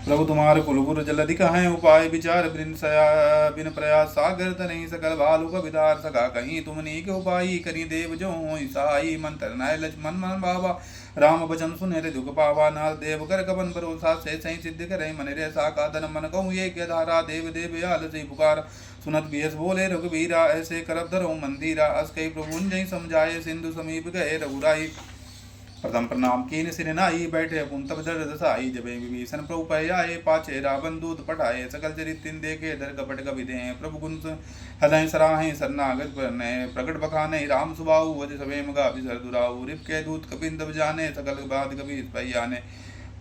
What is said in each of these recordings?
प्रभु तुम्हारे कुलगुरु जलधि कहें उपाय विचार बिन प्रयास सागर तनहि सकल भालु कविदार सका कहीं तुम नीक उपाय करी देव जो ईसाई मंत्र नाय लक्ष्मण मन बाबा राम बचन सुने रे दुख पावा नाथ देव कर कपन भरोसा से सही सिद्ध करे मन रे साका धन मन कहूँ ये के धारा देव देव आल से पुकार सुनत बियस बोले रघुबीरा ऐसे करब धरो मंदिरा अस कई प्रभु जय समझाए सिंधु समीप गए रघुराई प्रथम प्रणाम कीन सिर नाई बैठे पुन तब दर दसाई जबे विभीषण प्रभु पयाए पाचे रावण दूत पठाए सकल चरित देखे दर कपट कवि दे प्रभु गुण हृदय सराहे शरणागत प्रकट बखाने राम सुबाहु वज सवे मगा बिसर दुराऊ रिप के दूत कपिन तब जाने सकल बात कवि पयाने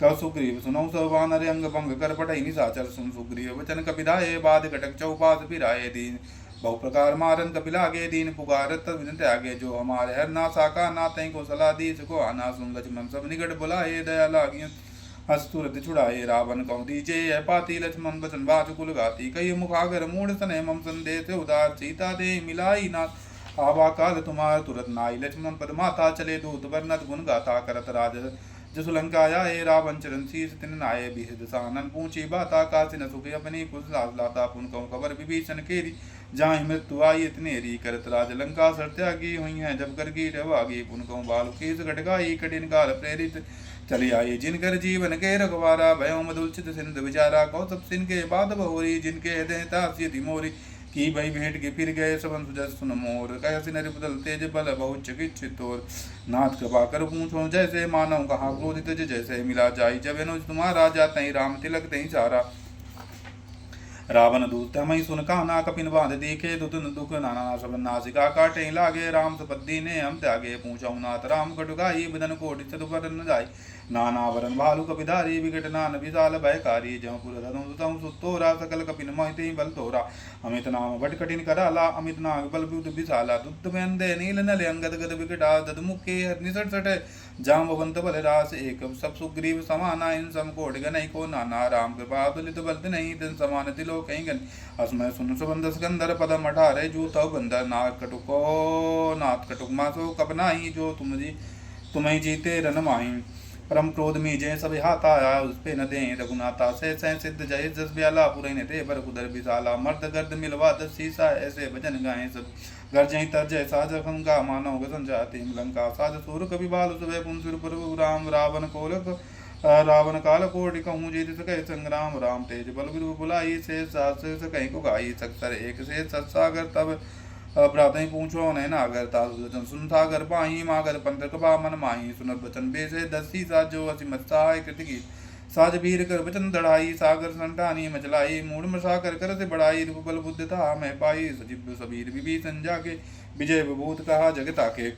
कव सुग्रीव सुनौ सवान अंग भंग कर पटई निशाचर सुन सुग्रीव वचन कपिधाये बाद कटक चौपास फिराए दीन बहु प्रकार मारन कपिलागे दीन पुकारत विन त्यागे जो हमारे हर ना साका ना तई को सलाह दी सको आना सुन लक्ष्मण सब निकट बुलाए दया लागी हस तुरत छुड़ाए रावण कौ दीजे पाती लक्ष्मण बचन बात कुल गाती कई मुखागर मूढ़ सने मम संदेश उदार सीता दे मिलाई ना आवा काल तुम्हार तुरत नाई लक्ष्मण पद माता चले दूत वर्णत गुण गाता करत राज जसु लंकाया ए रावण चरण शीस तिन नाये बिहद सानन पूछी बाता कासी न सुखे अपनी कुल लाता पुन कहूँ खबर विभीषण केरी जहाँ मृत्यु आई इतनेरी करत राज लंका सर त्यागी हुई है जब कर की रवागी पुन कहूँ बालु केस घटगाई कठिन काल प्रेरित चली आई जिनकर जीवन के रखवारा भयो मधुलचित सिंध विचारा कौतप सिंह के बाद बहोरी जिनके हृदय तासी मोरी की भई भेंट के फिर गए सबन सुजस सुन मोर कैसे नरि बदल तेज बल बहुत चिकित्सित तोर नाथ कृपा कर पूछो जैसे मानव कहा क्रोधित जैसे मिला जाई जब अनुज तुम्हारा जाते ही राम तिलक तही सारा रावण दूत मई सुन काना कपिन बांध देखे दुतन दुख नाना सब नासिका काटे लागे राम सपद्दी ने हम त्यागे पूछौ नाथ राम कटुकाई बदन कोटि चतुर न जाय नाना वरन भालु कपिधारी विकट नान विशाल भयकारी जयपुर धनुतम सुतोरा सकल कपिन मोहिते बल तोरा अमित नाम भट कठिन कराला अमित नाग बल बुद्ध विशाला दुद्ध बेंदे नील नल अंगद गद विकटा दद मुखे निसट सट जामवंत बल रास एक सब सुग्रीव समाना इन सम कोट गनई को नाना राम कृपा तुलित बल नहीं तन समान तिलो कहीं गन अस्मय सुन सुबंध सिकंदर पदम अठारे जू तव बंदर नाथ कटुको नाथ कटुक मासो कपनाही जो तुम्हें जीते रन माही परम क्रोध में जय सब हाथ आया उस पे न दे रघुनाथा से सह सिद्ध जय जस ब्याला पुरैन रे बर कुदर विशाला मर्द गर्द मिलवा दस सीसा ऐसे भजन गाए सब गर्जय तरजय साज खंगा मानव गसन जाति लंका साज सूर कवि बाल सुबह पुंसुर प्रभु राम रावण कोलक रावण काल कोटि कहूँ जीत सके संग्राम राम तेज बल गुरु बुलाई से सास सकै को गाई सक्सर एक से सत्सागर तब प्रातः पूछो नैन आगर ताजन सुन सागर पाही मागर पंथ कपा मन माही सुनत बचन बेसे दसी साजो असी मत्साय कृतिकी साज वीर कर बचन दढ़ाई सागर संटानी मचलाई मूड मसा कर से बड़ाई रूप बल बुद्ध था मैं पाई सजीव सबीर विभीषण जाके विजय विभूत कहा जगता के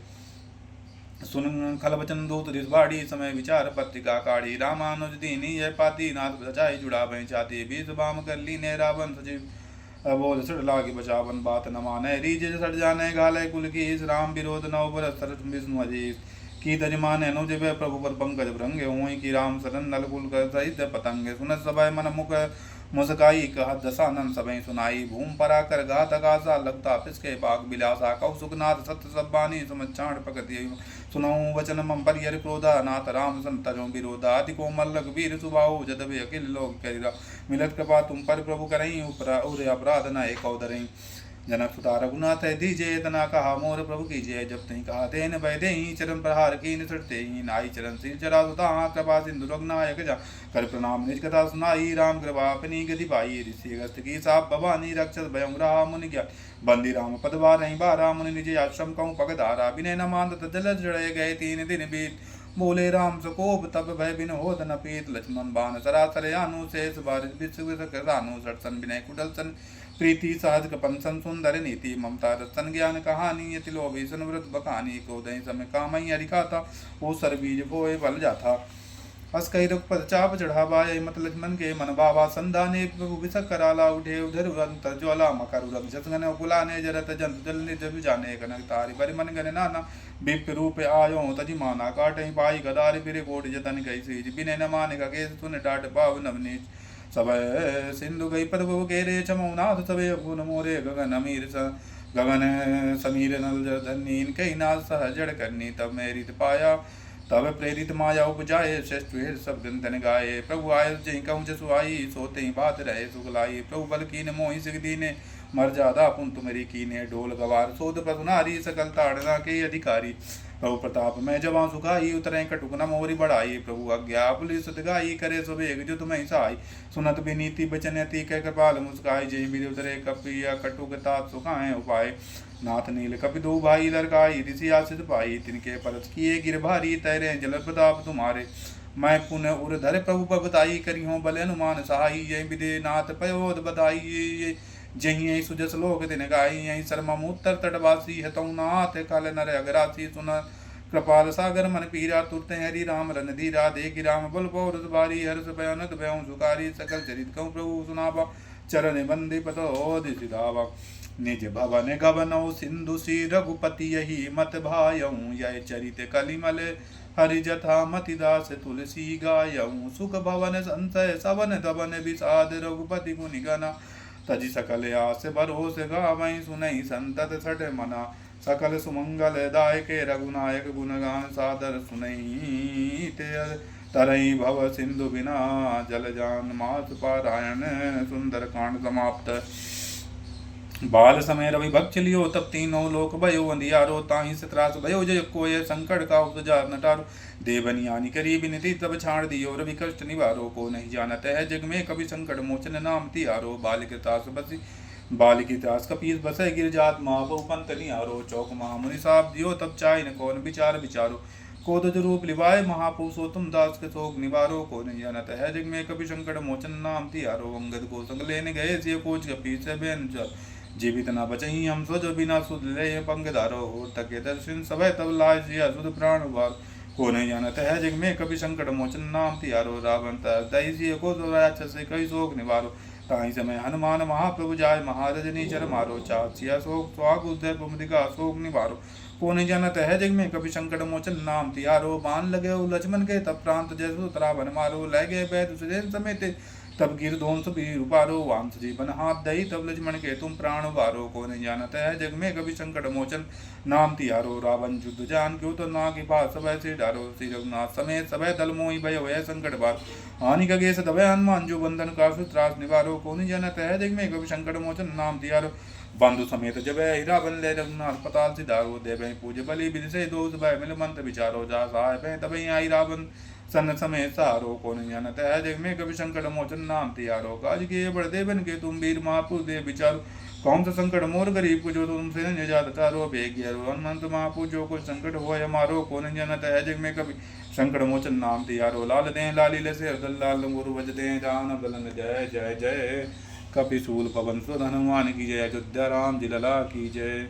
सुन खल बचन दूत दिसबाड़ी समय विचार पत्रिका काढ़ी रामानुज दीनी यह पाती नाथ बचाई जुड़ा भय चाती बीस बाम कर ली ने रावण सजीव बोल सड़ लागे बचावन बात न माने रीज सड़ जाने गाले कुल की इस राम विरोध नव बरस सरस विष्णु अजीस की तजमाने नो जब प्रभु पर पंकज भ्रंगे हुई की राम सरन नल कुल कर सहित पतंगे सुनत सभय मन मुख मुस्काई कहा दशानन सभय सुनाई भूम परा कर घात आकाशा लगता पिसके बाग बिलासा कौसुकनाथ सत्य सब्बानी समचाण पकति सुनऊ वचन मम परियर क्रोधा नाथ राम संतजो विरोधा अति कोमल वीर सुबाहु जदवे अखिल लोक करिरा मिलत कृपा तुम पर प्रभु करई उरे अपराध न एक अवधरई जनक सुता रघुनाथ दीजे तना कहा मोर प्रभु कीजिए जब तही कहा तेन भय दे चरण प्रहार की निसटते ही नाई चरण सिर चरा सुता कृपा सिंधु रघुनायक जा कर प्रणाम निज कथा सुनाई राम कृपा अपनी गति पाई ऋषि अगस्त की साप भवानी रक्षस भयं रहा मुनि ज्ञान बंदी राम पदवार नहीं बारा मुनि निज आश्रम कहूँ पगधारा विनय न मानत जल जड़े गए 3 दिन बीत बोले राम सकोप तब भय बिन होत न पीत लक्ष्मण बाण सरासर यानु शेष बारिश विश्व रानु सटसन विनय कुटल सन प्रीति सहज कपंसन सुंदर नीति ममता रसन ज्ञान कहानी यति लोभी व्रत बखानी क्रोधय समय कामई हरिकाता ओ सरबीज बोए बल जाथा हस कई रुख पद चाप चढ़ावा मत लक्ष्मण के मन बाबा संधाने प्रभु विसक कराला उठे उधर अंतर ज्वाला मकर उरग जसगन कुलाने जरत जंत जल निज जाने कनक तारी बरि मन गने नाना बिप रूप आयो तजी माना काटे पाई गदारि बिरे कोट जतन गई सीज बिने न माने का केस सुन डाट पाव नवनीच सब सिंधु गई पद केरे चमौनाथ सबे गुण मोरे गगन अमीर गगन समीर नल धनीन कई नाथ सह जड़ करनी तब मेरी पाया तब प्रेरित माया उपजाए, श्रेष्ठ वेद सब ग्रंथन गाए। प्रभु आय जय कहूँ जसु आई, सोते ही बात रहे सुखलाई। प्रभु बल कीन मोहि सिख दीने, मर्यादा पुन तुम्हारी कीने। ढोल गवार सोद प्रभु नारी, सकल ताड़ना के अधिकारी। प्रभु प्रताप मैं जवां सुखाई, उतरे कटुक न मोरी बढ़ाई। प्रभु आज्ञा पुलिस गाई, करे सुबेग जो तुम्हें सहाय। सुनत विनीति बचन अति, कह कृपाल मुस्काई। जय बिर उतरे कपिया, कटुक तात सुखाए उपाय। नाथ नील कपि दो भाई, लड़काई ऋषि आशिष पाई। तिनके परस किए गिर भारी, तैरे जल प्रताप तुम्हारे। मैं पुनः उर धरे प्रभु पबताई, करी हो बल अनुमान सहाई। जय विदे नाथ पयोद बधाई, जही सुजस लोक दिन गाई। यही शर्मा मूत्र तटवासी, हतौ नाथ कल नर अगरासी। सुन कृपाल सागर मन पीरा, तुरते हरि राम रन धीरा। देखि राम बल पौरस बारी, हर्ष भयानक भयउ सुकारी। सकल चरित कहूँ प्रभु सुनावा, चरण बंदे पतो दिसिधावा। निज भवन गवनौ सिंधु सी, रघुपति यही मत भायऊ। यह चरित कलिमल हरि जथा, मति दास तुलसी गायऊ। सुख भवन संशय सवन धवन, विषाद रघुपति गुनि गना। तजि सकल आस भरोस गावई, सुनई संतत सठ मना। सकल सुमंगल दायके, रघुनायक गुणगान सादर सुनई। तरई भव सिंधु बिना, जल जान मास पारायण। सुंदर कांड समाप्त। बाल समय रवि भक्त लियो, तब तीनों लोक भयो अंधियारो। ताहि से त्रास भयो जय कोय, संकट का उपजा नटारो। देवनियानि करी बिनती, तब छाड़ दियो रवि कष्ट निवारो। को नहीं जानत है जग में, कभी संकट मोचन नाम तिहारो। बालिक तास बसी बालिकी त्रास कपीस बसै, गिर जात महाबहु पंत निहारो। चौक महामुनि साप दियो, तब चाहि न कौन विचार विचारो। कोदज रूप लिवाए महापुरुषो, तुम दास के शोक निवारो। को नहीं जानत है जग में, कभी संकट मोचन नाम तिहारो। अंगद को संग लेने गए, सिय कोच कपीस बेन जीवित न बचही, हम सो जो बिना सुध ले पंग धारो। तके दर्शन सब तब लाय, सिया सुध प्राण उबार। को नहीं जानत है जग में, कभी संकट मोचन नाम तिहारो। रावण दही सिय को राक्षस से कई शोक निवारो। ताहि समय हनुमान महाप्रभु जाय, महारजनी चर मारो। चार सिया शोक स्वाग उदय पुमदिका, शोक निवारो। को नहीं जानत है जग में, कभी संकट मोचन नाम तिहारो। बाण लगे लक्ष्मण के, तब प्रांत जैसो तरावन मारो। लह गए बैद सुजैन समेत, तब गिर दोन वीर उपारो। वांस जीवन हाथ दही, तब लक्ष्मण के तुम प्राण उबारो। को नहीं जानत है जग में, कभी संकट मोचन नाम तिहारो। रावण युद्ध जान क्यों, तो ना की पास सब ऐसे डारो। श्री रघुनाथ समेत सब दल मोहि भयो है संकट बार। हानि कगे सदभय हनुमान, जो बंधन का त्रास निवारो। को नहीं जानत है जग में, कभी संकट मोचन नाम तिहारो। बंधु समेत जब हीरा बन ले, रघुनाथ पताल सिधारो। देव पूज बलि विधि से, दो भय मिल मंत्र विचारो। जा सहाय तब आई रावण सन समय सारो। को नहीं जानत है जग में, कभी संकट मोचन नाम तिहारो। काज किए बड़ देवन के, तुम वीर महापुरुष दे विचारो। कौन सा संकट मोर गरीब को, जो तुमसे निजात तारो। भेग्यरो हनुमंत महापुरुष, जो कुछ संकट हो हमारो। को नहीं जानत है जग में, कभी संकट मोचन नाम तिहारो। लाल दें लाली लसे लाल गुरु भज दें, जान बलन जय जय जय। कपिसूल पवन सुत हनुमान की जय। अयोध्या राम जी लला की जय।